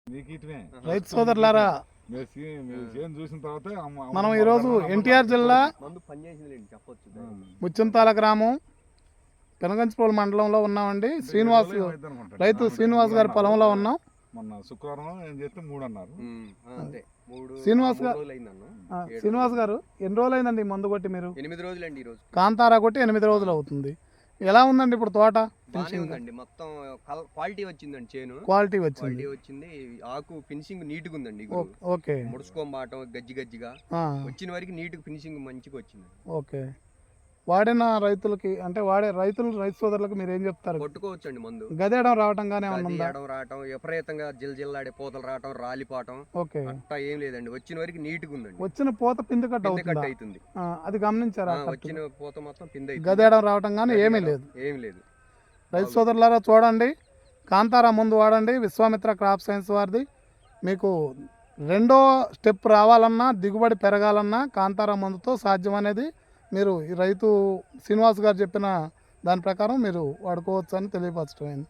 రైతు సోదరులారా, చూసిన తర్వాత మనం ఈరోజు ఎన్టీఆర్ జిల్లా ముచ్చింతాల గ్రామం పెనగంచిప్రోలు మండలంలో ఉన్నామండి. రైతు శ్రీనివాస్ గారి పొలంలో ఉన్నాం. మొన్న శుక్రవారం ఏం చేస్తే 3 అన్నారు. శ్రీనివాస్ గారు ఎన్ని రోజులు అయిందండి మందు కొట్టి? మీరు 8 రోజులండి. ఈ రోజు కాంతారా కొట్టి 8 రోజులు అవుతుంది. ఎలా ఉందండి ఇప్పుడు తోట? మొత్తం క్వాలిటీ వచ్చిందండి. చేను క్వాలిటీ వచ్చింది. ఆకు ఫినిషింగ్ నీట్ గా ఉందండి. ఓకే. ముడుచుకోబాటం గజ్జిగా వచ్చిన వరకు నీట్ ఫినిషింగ్ మంచిగా వచ్చింది. ఓకే. వాడిన రైతులకి అంటే రైతు సోదరులకు మీరు ఏం చెప్తారు? కొట్టుకోవచ్చు అండి మందు. గదేయడం రావటం గానే రావటం, విపరీతంగా జిల్జిల్లాడే పూతలు రావటం, రాలిపోవటం అట్టా ఏం లేదండి. వచ్చిన వరకు నీట్ గా ఉందండి. వచ్చిన పూత పిండి కట్ అవుతుంది. అది గమనించారా? వచ్చిన పూత మొత్తం పిండి గదేయడం రావటం గానీ ఏమీ లేదు. రైతు సోదరులారా చూడండి, కాంతారా ముందు వాడండి. విశ్వామిత్ర క్రాప్ సైన్స్ వారిది. మీకు రెండో స్టెప్ రావాలన్నా, దిగుబడి పెరగాలన్నా కాంతారా మందుతో సాధ్యం అనేది మీరు ఈ రైతు శ్రీనివాస్ గారు చెప్పిన దాని ప్రకారం మీరు వాడుకోవచ్చు అని తెలియపరచడం.